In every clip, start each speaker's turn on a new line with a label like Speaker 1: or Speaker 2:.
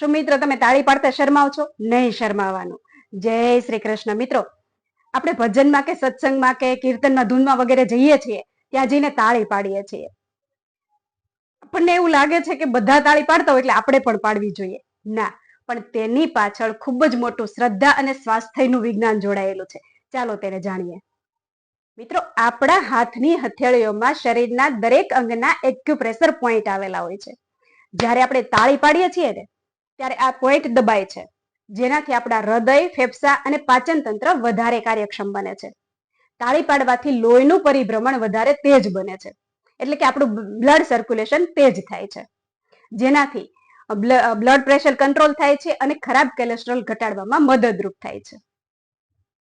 Speaker 1: શું મિત્રો તમે તાળી પાડતા શરમાવ છો? નહીં શરમાવાનું. જય શ્રી કૃષ્ણ. મિત્રો, આપણે ભજનમાં કે સત્સંગમાં કે કીર્તનમાં ધૂનમાં વગેરે જઈએ છીએ, ત્યાં જઈને તાળી પાડીએ છીએ. આપણને એવું લાગે છે કે બધા તાળી પાડતા હોય એટલે આપણે પણ પાડવી જોઈએ. ના, પણ તેની પાછળ ખૂબ જ મોટું શ્રદ્ધા અને સ્વાસ્થ્યનું વિજ્ઞાન જોડાયેલું છે. ચાલો તેને જાણીએ. મિત્રો, આપણા હાથની હથેળીઓમાં શરીરના દરેક અંગના એક્યુપ્રેશર પોઈન્ટ આવેલા હોય છે. જ્યારે આપણે તાળી પાડીએ છીએ ને, ત્યારે આ પોઈન્ટ દબાય છે, જેનાથી આપણા હૃદય, ફેફસા અને પાચન તંત્ર વધારે કાર્યક્ષમ બને છે. તાળી પાડવાથી લોહીનું પરિભ્રમણ વધારે તેજ બને છે, એટલે કે આપણું બ્લડ સર્ક્યુલેશન તેજ થાય છે, જેનાથી બ્લડ પ્રેશર કંટ્રોલ થાય છે અને ખરાબ કોલેસ્ટ્રોલ ઘટાડવામાં મદદરૂપ થાય છે.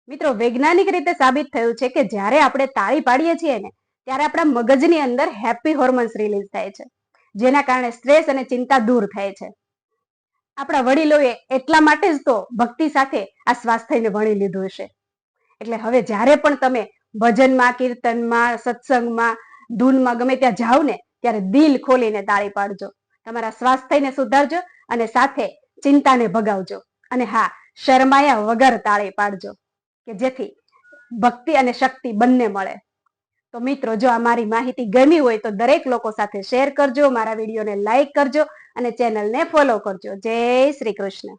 Speaker 1: મિત્રો, વૈજ્ઞાનિક રીતે સાબિત થયું છે કે જ્યારે આપણે તાળી પાડીએ છીએ ને, ત્યારે આપણા મગજની અંદર હેપી હોર્મોન્સ રિલીઝ થાય છે, જેના કારણે સ્ટ્રેસ અને ચિંતા દૂર થાય છે. આપણા વડીલોએ એટલા માટે જ તો ભક્તિ સાથે આ સ્વાસ્થ્યને વણી લીધું હશે. એટલે હવે જ્યારે પણ તમે ભજનમાં, કીર્તનમાં, સત્સંગમાં, ધૂનમાં ગમે ત્યાં જાઓ ને, ત્યારે દિલ ખોલીને તાળી પાડજો. તમારા સ્વાસ્થ્યને સુધારજો અને સાથે ચિંતાને ભગાવજો. અને હા, શરમાયા વગર તાળી પાડજો, કે જેથી ભક્તિ અને શક્તિ બંને મળે. તો મિત્રો, જો આ મારી માહિતી ગમી હોય તો દરેક લોકો સાથે શેર કરજો, મારા વિડીયોને લાઈક કરજો અને ચેનલને ફોલો કરજો. જય શ્રી કૃષ્ણ.